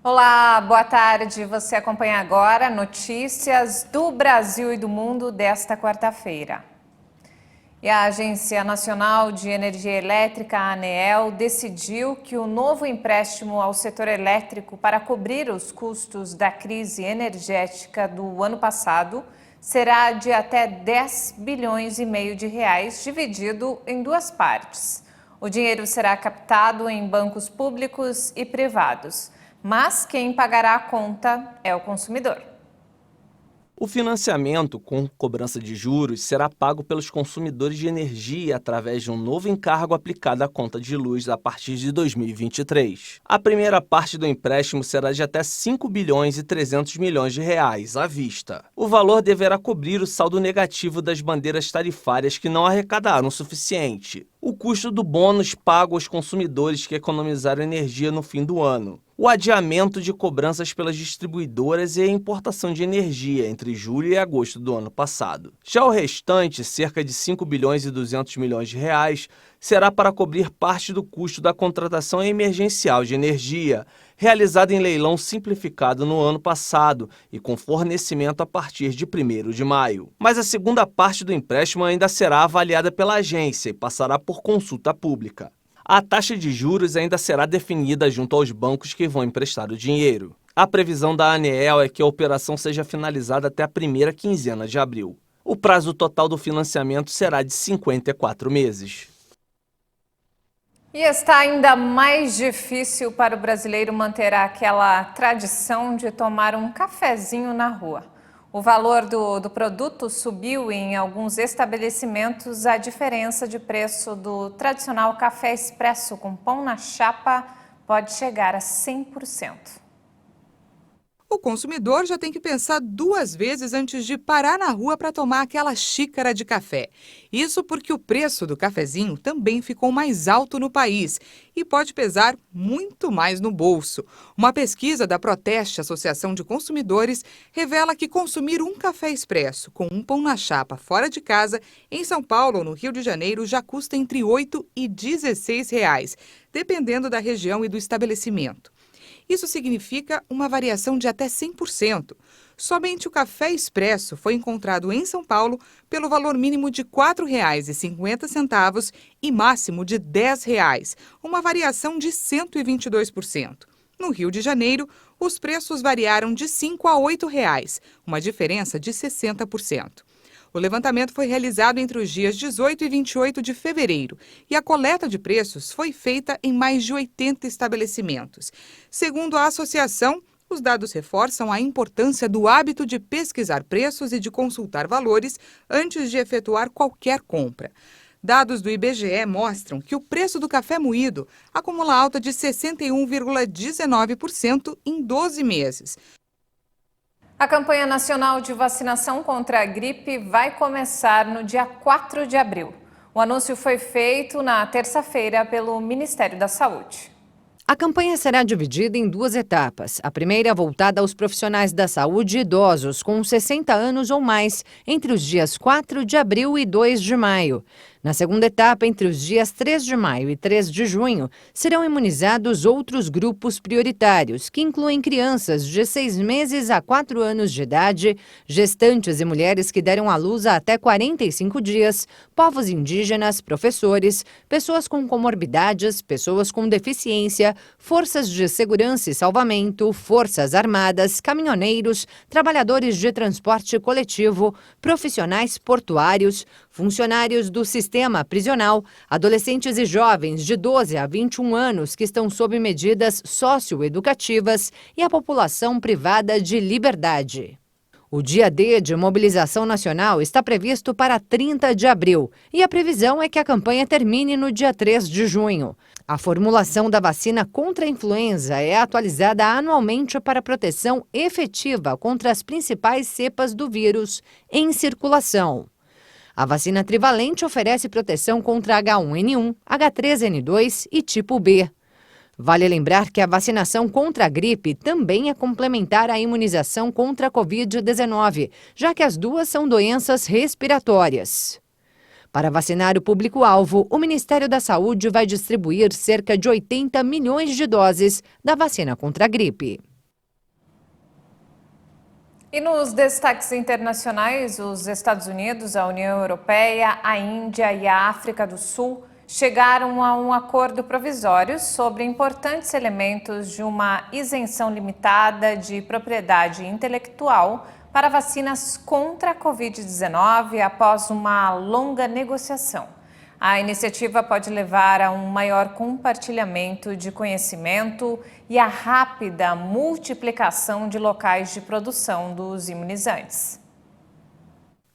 Olá, boa tarde. Você acompanha agora notícias do Brasil e do mundo desta quarta-feira. E a Agência Nacional de Energia Elétrica, a ANEEL, decidiu que o novo empréstimo ao setor elétrico para cobrir os custos da crise energética do ano passado será de até 10 bilhões e meio de reais, dividido em duas partes. O dinheiro será captado em bancos públicos e privados, mas quem pagará a conta é o consumidor. O financiamento com cobrança de juros será pago pelos consumidores de energia através de um novo encargo aplicado à conta de luz a partir de 2023. A primeira parte do empréstimo será de até 5 bilhões e 300 milhões de reais à vista. O valor deverá cobrir o saldo negativo das bandeiras tarifárias que não arrecadaram o suficiente. O custo do bônus pago aos consumidores que economizaram energia no fim do ano. O adiamento de cobranças pelas distribuidoras e a importação de energia entre julho e agosto do ano passado. Já o restante, cerca de 5 bilhões e 200 milhões de reais, será para cobrir parte do custo da contratação emergencial de energia, realizada em leilão simplificado no ano passado e com fornecimento a partir de 1º de maio. Mas a segunda parte do empréstimo ainda será avaliada pela agência e passará por consulta pública. A taxa de juros ainda será definida junto aos bancos que vão emprestar o dinheiro. A previsão da ANEEL é que a operação seja finalizada até a primeira quinzena de abril. O prazo total do financiamento será de 54 meses. E está ainda mais difícil para o brasileiro manter aquela tradição de tomar um cafezinho na rua. O valor do produto subiu em alguns estabelecimentos. A diferença de preço do tradicional café expresso com pão na chapa pode chegar a 100%. O consumidor já tem que pensar 2 vezes antes de parar na rua para tomar aquela xícara de café. Isso porque o preço do cafezinho também ficou mais alto no país e pode pesar muito mais no bolso. Uma pesquisa da Proteste, Associação de Consumidores, revela que consumir um café expresso com um pão na chapa fora de casa, em São Paulo ou no Rio de Janeiro, já custa entre R$ 8 e R$ 16, dependendo da região e do estabelecimento. Isso significa uma variação de até 100%. Somente o café expresso foi encontrado em São Paulo pelo valor mínimo de R$ 4,50 e máximo de R$ 10, uma variação de 122%. No Rio de Janeiro, os preços variaram de R$ 5 a R$ 8, uma diferença de 60%. O levantamento foi realizado entre os dias 18 e 28 de fevereiro e a coleta de preços foi feita em mais de 80 estabelecimentos. Segundo a associação, os dados reforçam a importância do hábito de pesquisar preços e de consultar valores antes de efetuar qualquer compra. Dados do IBGE mostram que o preço do café moído acumula alta de 61,19% em 12 meses. A campanha nacional de vacinação contra a gripe vai começar no dia 4 de abril. O anúncio foi feito na terça-feira pelo Ministério da Saúde. A campanha será dividida em 2 etapas. A primeira voltada aos profissionais da saúde idosos com 60 anos ou mais, entre os dias 4 de abril e 2 de maio. Na segunda etapa, entre os dias 3 de maio e 3 de junho, serão imunizados outros grupos prioritários, que incluem crianças de 6 meses a 4 anos de idade, gestantes e mulheres que deram à luz há até 45 dias, povos indígenas, professores, pessoas com comorbidades, pessoas com deficiência, forças de segurança e salvamento, forças armadas, caminhoneiros, trabalhadores de transporte coletivo, profissionais portuários, funcionários do sistema prisional, adolescentes e jovens de 12 a 21 anos que estão sob medidas socioeducativas e a população privada de liberdade. O dia D de mobilização nacional está previsto para 30 de abril e a previsão é que a campanha termine no dia 3 de junho. A formulação da vacina contra a influenza é atualizada anualmente para proteção efetiva contra as principais cepas do vírus em circulação. A vacina trivalente oferece proteção contra H1N1, H3N2 e tipo B. Vale lembrar que a vacinação contra a gripe também é complementar à imunização contra a Covid-19, já que as duas são doenças respiratórias. Para vacinar o público-alvo, o Ministério da Saúde vai distribuir cerca de 80 milhões de doses da vacina contra a gripe. E nos destaques internacionais, os Estados Unidos, a União Europeia, a Índia e a África do Sul chegaram a um acordo provisório sobre importantes elementos de uma isenção limitada de propriedade intelectual para vacinas contra a Covid-19 após uma longa negociação. A iniciativa pode levar a um maior compartilhamento de conhecimento e a rápida multiplicação de locais de produção dos imunizantes.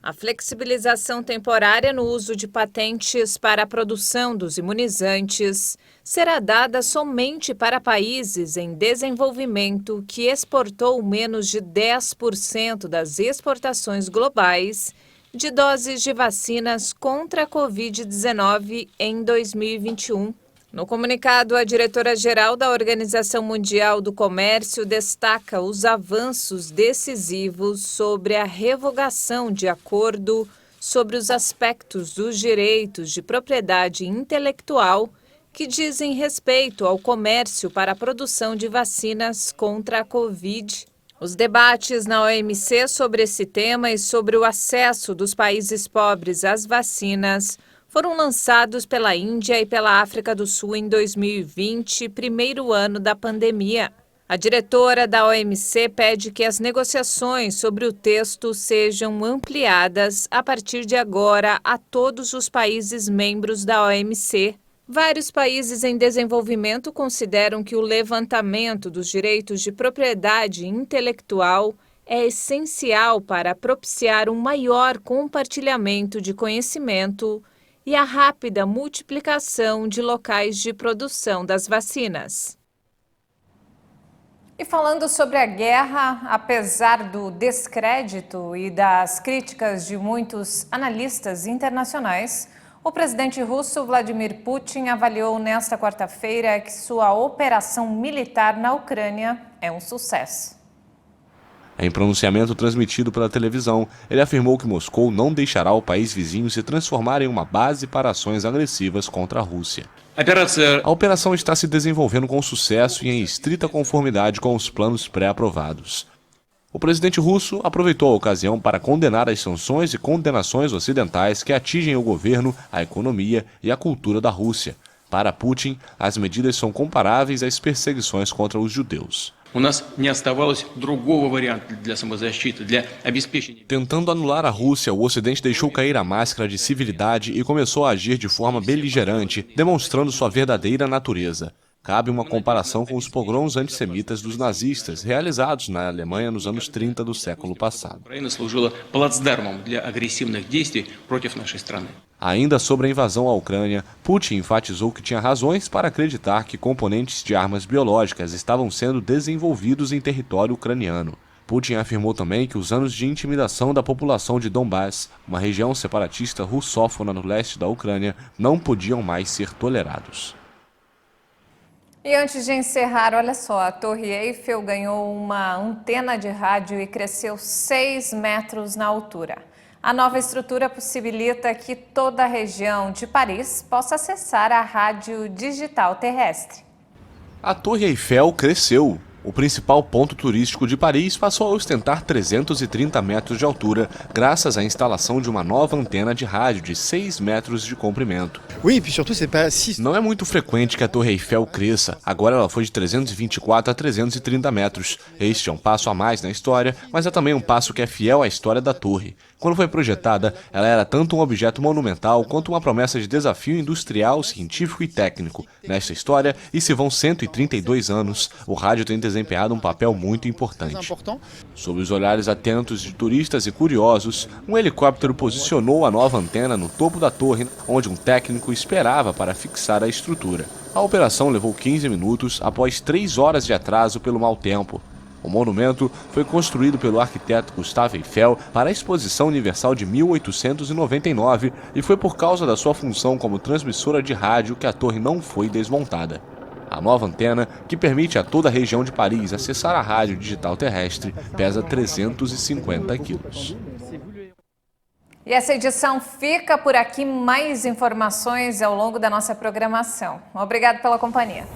A flexibilização temporária no uso de patentes para a produção dos imunizantes será dada somente para países em desenvolvimento que exportou menos de 10% das exportações globais de doses de vacinas contra a Covid-19 em 2021. No comunicado, a diretora-geral da Organização Mundial do Comércio destaca os avanços decisivos sobre a revogação de acordo sobre os aspectos dos direitos de propriedade intelectual que dizem respeito ao comércio para a produção de vacinas contra a Covid. Os debates na OMC sobre esse tema e sobre o acesso dos países pobres às vacinas foram lançados pela Índia e pela África do Sul em 2020, primeiro ano da pandemia. A diretora da OMC pede que as negociações sobre o texto sejam ampliadas a partir de agora a todos os países membros da OMC. Vários países em desenvolvimento consideram que o levantamento dos direitos de propriedade intelectual é essencial para propiciar um maior compartilhamento de conhecimento e a rápida multiplicação de locais de produção das vacinas. E falando sobre a guerra, apesar do descrédito e das críticas de muitos analistas internacionais, o presidente russo Vladimir Putin avaliou nesta quarta-feira que sua operação militar na Ucrânia é um sucesso. Em pronunciamento transmitido pela televisão, ele afirmou que Moscou não deixará o país vizinho se transformar em uma base para ações agressivas contra a Rússia. A operação está se desenvolvendo com sucesso e em estrita conformidade com os planos pré-aprovados. O presidente russo aproveitou a ocasião para condenar as sanções e condenações ocidentais que atingem o governo, a economia e a cultura da Rússia. Para Putin, as medidas são comparáveis às perseguições contra os judeus. Tentando anular a Rússia, o Ocidente deixou cair a máscara de civilidade e começou a agir de forma beligerante, demonstrando sua verdadeira natureza. Cabe uma comparação com os pogroms antissemitas dos nazistas, realizados na Alemanha nos anos 30 do século passado. Ainda sobre a invasão à Ucrânia, Putin enfatizou que tinha razões para acreditar que componentes de armas biológicas estavam sendo desenvolvidos em território ucraniano. Putin afirmou também que os anos de intimidação da população de Donbass, uma região separatista russófona no leste da Ucrânia, não podiam mais ser tolerados. E antes de encerrar, olha só, a Torre Eiffel ganhou uma antena de rádio e cresceu 6 metros na altura. A nova estrutura possibilita que toda a região de Paris possa acessar a rádio digital terrestre. A Torre Eiffel cresceu. O principal ponto turístico de Paris passou a ostentar 330 metros de altura, graças à instalação de uma nova antena de rádio de 6 metros de comprimento. Não é muito frequente que a Torre Eiffel cresça, agora ela foi de 324 a 330 metros. Este é um passo a mais na história, mas é também um passo que é fiel à história da torre. Quando foi projetada, ela era tanto um objeto monumental quanto uma promessa de desafio industrial, científico e técnico. Nesta história, e se vão 132 anos, o rádio tem desempenhado um papel muito importante. Sob os olhares atentos de turistas e curiosos, um helicóptero posicionou a nova antena no topo da torre, onde um técnico esperava para fixar a estrutura. A operação levou 15 minutos após 3 horas de atraso pelo mau tempo. O monumento foi construído pelo arquiteto Gustave Eiffel para a Exposição Universal de 1899 e foi por causa da sua função como transmissora de rádio que a torre não foi desmontada. A nova antena, que permite a toda a região de Paris acessar a rádio digital terrestre, pesa 350 quilos. E essa edição fica por aqui. Mais informações ao longo da nossa programação. Obrigado pela companhia.